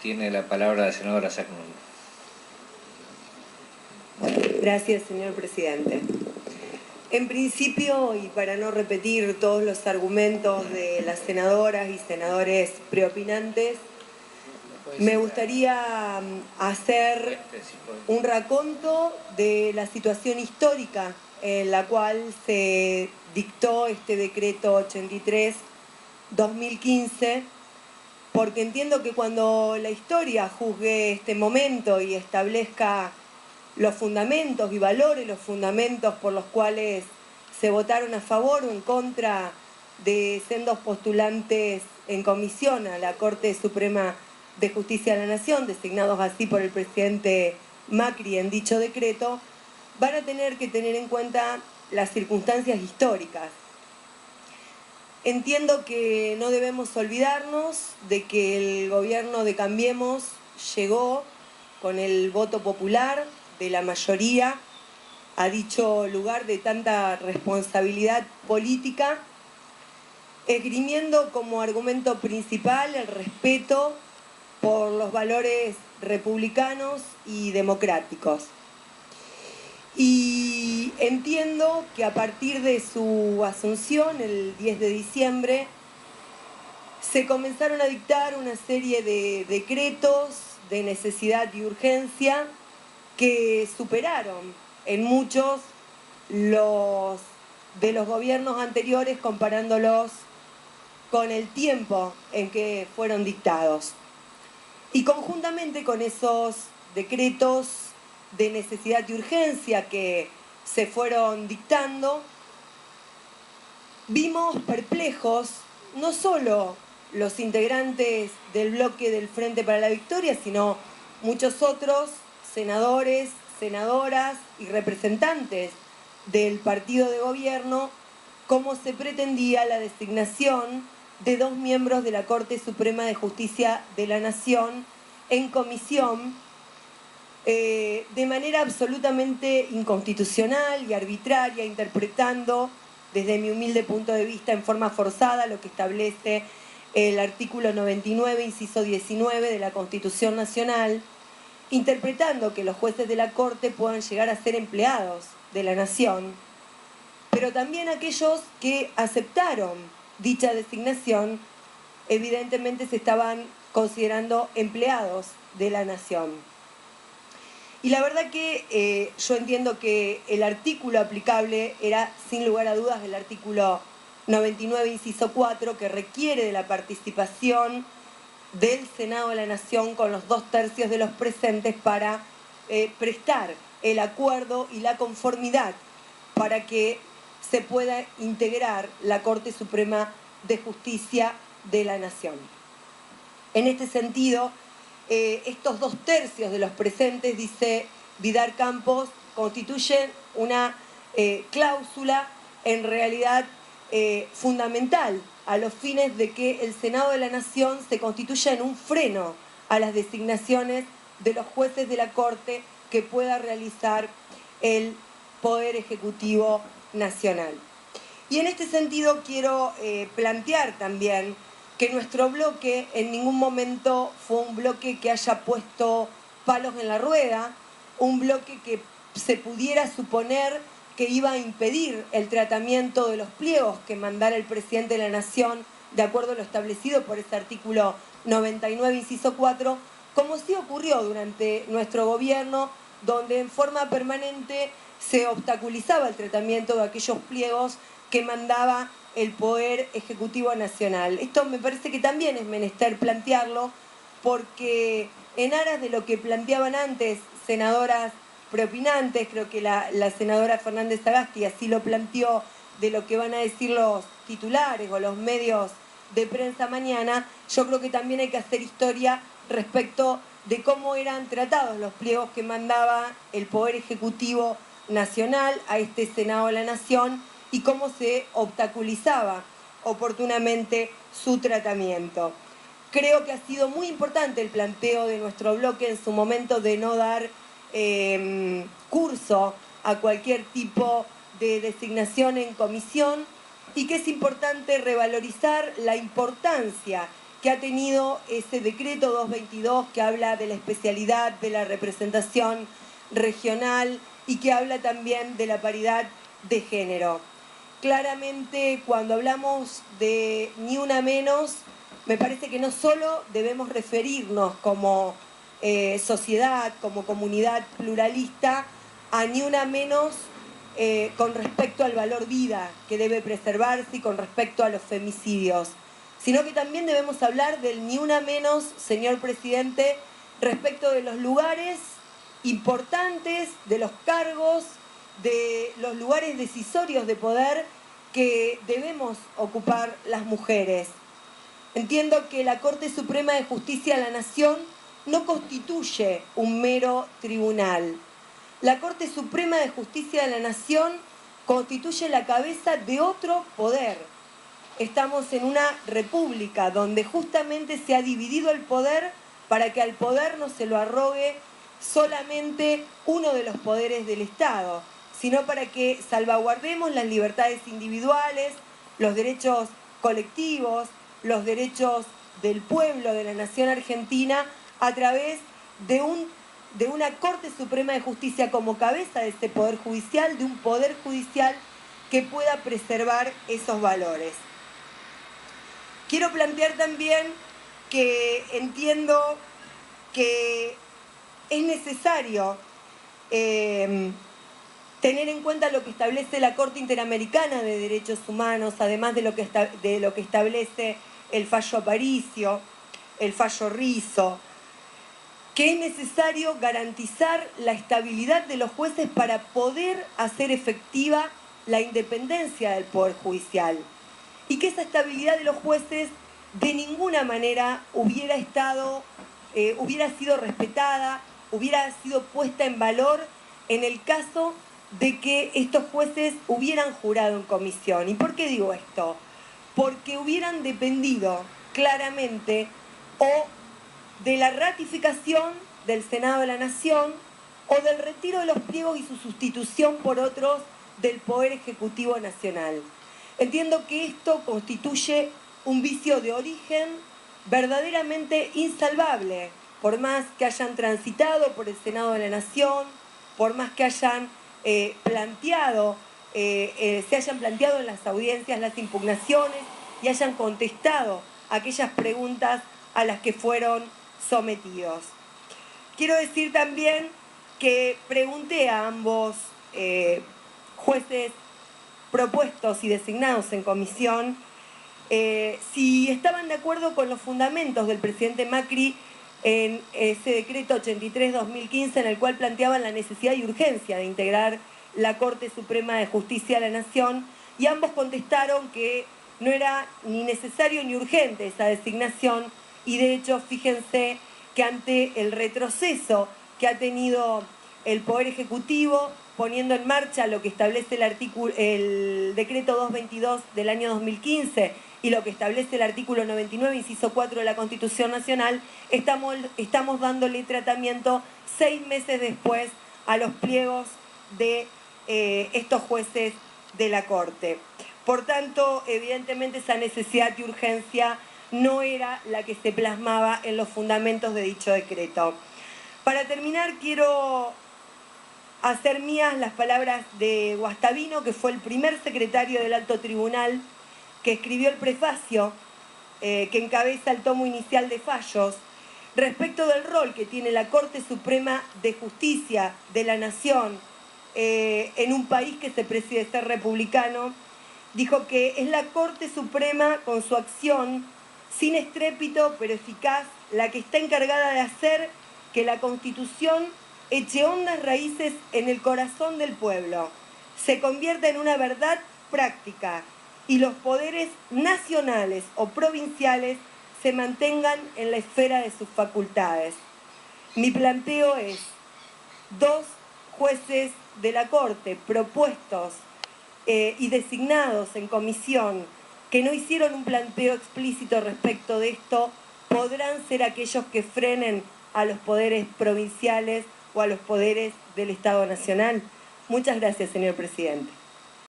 Tiene la palabra la senadora Sacnuni. Gracias, señor presidente. En principio, y para no repetir todos los argumentos de las senadoras y senadores preopinantes, me gustaría hacer un raconto de la situación histórica en la cual se dictó este decreto 83/2015, porque entiendo que cuando la historia juzgue este momento y establezca los fundamentos y valore los fundamentos por los cuales se votaron a favor o en contra de sendos postulantes en comisión a la Corte Suprema de Justicia de la Nación, designados así por el presidente Macri en dicho decreto, van a tener que tener en cuenta las circunstancias históricas. Entiendo que no debemos olvidarnos de que el gobierno de Cambiemos llegó con el voto popular de la mayoría a dicho lugar de tanta responsabilidad política, esgrimiendo como argumento principal el respeto por los valores republicanos y democráticos. Y entiendo que a partir de su asunción, el 10 de diciembre, se comenzaron a dictar una serie de decretos de necesidad y urgencia que superaron en muchos de los gobiernos anteriores, comparándolos con el tiempo en que fueron dictados. Y conjuntamente con esos decretos de necesidad y urgencia que se fueron dictando, vimos perplejos no solo los integrantes del bloque del Frente para la Victoria, sino muchos otros senadores, senadoras y representantes del partido de gobierno, cómo se pretendía la designación de 2 miembros de la Corte Suprema de Justicia de la Nación en comisión de manera absolutamente inconstitucional y arbitraria, interpretando desde mi humilde punto de vista en forma forzada lo que establece el artículo 99, inciso 19 de la Constitución Nacional, interpretando que los jueces de la Corte puedan llegar a ser empleados de la Nación, pero también aquellos que aceptaron dicha designación evidentemente se estaban considerando empleados de la Nación. Y la verdad que yo entiendo que el artículo aplicable era sin lugar a dudas el artículo 99, inciso 4, que requiere de la participación del Senado de la Nación con los 2/3 de los presentes para prestar el acuerdo y la conformidad para que se pueda integrar la Corte Suprema de Justicia de la Nación. En este sentido, estos 2/3 de los presentes, dice Vidal Campos, constituyen una cláusula en realidad fundamental a los fines de que el Senado de la Nación se constituya en un freno a las designaciones de los jueces de la Corte que pueda realizar el Poder Ejecutivo Nacional. Y en este sentido quiero plantear también que nuestro bloque en ningún momento fue un bloque que haya puesto palos en la rueda, un bloque que se pudiera suponer que iba a impedir el tratamiento de los pliegos que mandara el presidente de la Nación de acuerdo a lo establecido por este artículo 99, inciso 4, como sí ocurrió durante nuestro gobierno, donde en forma permanente se obstaculizaba el tratamiento de aquellos pliegos que mandaba el Poder Ejecutivo Nacional. Esto me parece que también es menester plantearlo, porque en aras de lo que planteaban antes senadoras preopinantes, creo que la senadora Fernández Sagasti así lo planteó, de lo que van a decir los titulares o los medios de prensa mañana, yo creo que también hay que hacer historia respecto de cómo eran tratados los pliegos que mandaba el Poder Ejecutivo Nacional a este Senado de la Nación y cómo se obstaculizaba oportunamente su tratamiento. Creo que ha sido muy importante el planteo de nuestro bloque en su momento de no dar curso a cualquier tipo de designación en comisión y que es importante revalorizar la importancia que ha tenido ese decreto 222 que habla de la especialidad, de la representación regional y que habla también de la paridad de género. Claramente, cuando hablamos de Ni Una Menos, me parece que no solo debemos referirnos como sociedad, como comunidad pluralista, a Ni Una Menos con respecto al valor vida que debe preservarse y con respecto a los femicidios, sino que también debemos hablar del Ni Una Menos, señor presidente, respecto de los lugares importantes, de los cargos, de los lugares decisorios de poder que debemos ocupar las mujeres. Entiendo que la Corte Suprema de Justicia de la Nación no constituye un mero tribunal. La Corte Suprema de Justicia de la Nación constituye la cabeza de otro poder. Estamos en una república donde justamente se ha dividido el poder para que al poder no se lo arrogue solamente uno de los poderes del Estado, sino para que salvaguardemos las libertades individuales, los derechos colectivos, los derechos del pueblo, de la nación argentina, a través de una Corte Suprema de Justicia como cabeza de este Poder Judicial, de un Poder Judicial que pueda preservar esos valores. Quiero plantear también que entiendo que es necesario tener en cuenta lo que establece la Corte Interamericana de Derechos Humanos, además de lo que establece el fallo Aparicio, el fallo Rizzo, que es necesario garantizar la estabilidad de los jueces para poder hacer efectiva la independencia del Poder Judicial. Y que esa estabilidad de los jueces de ninguna manera hubiera sido respetada, hubiera sido puesta en valor en el caso de que estos jueces hubieran jurado en comisión. ¿Y por qué digo esto? Porque hubieran dependido claramente o de la ratificación del Senado de la Nación o del retiro de los pliegos y su sustitución por otros del Poder Ejecutivo Nacional. Entiendo que esto constituye un vicio de origen verdaderamente insalvable, por más que hayan transitado por el Senado de la Nación, por más que hayan se hayan planteado en las audiencias las impugnaciones y hayan contestado aquellas preguntas a las que fueron sometidos. Quiero decir también que pregunté a ambos jueces propuestos y designados en comisión si estaban de acuerdo con los fundamentos del presidente Macri en ese decreto 83-2015 en el cual planteaban la necesidad y urgencia de integrar la Corte Suprema de Justicia de la Nación, y ambos contestaron que no era ni necesario ni urgente esa designación, y de hecho fíjense que ante el retroceso que ha tenido el Poder Ejecutivo poniendo en marcha lo que establece el decreto 222 del año 2015 y lo que establece el artículo 99, inciso 4 de la Constitución Nacional, estamos dándole tratamiento 6 meses después a los pliegos de estos jueces de la Corte. Por tanto, evidentemente esa necesidad y urgencia no era la que se plasmaba en los fundamentos de dicho decreto. Para terminar, quiero hacer mías las palabras de Guastavino, que fue el primer secretario del Alto Tribunal, que escribió el prefacio que encabeza el tomo inicial de fallos, respecto del rol que tiene la Corte Suprema de Justicia de la Nación en un país que se preside ser republicano. Dijo que es la Corte Suprema, con su acción, sin estrépito pero eficaz, la que está encargada de hacer que la Constitución eche hondas raíces en el corazón del pueblo, se convierta en una verdad práctica y los poderes nacionales o provinciales se mantengan en la esfera de sus facultades. Mi planteo es 2 jueces de la Corte propuestos y designados en comisión que no hicieron un planteo explícito respecto de esto, podrán ser aquellos que frenen a los poderes provinciales o a los poderes del Estado Nacional. Muchas gracias, señor presidente.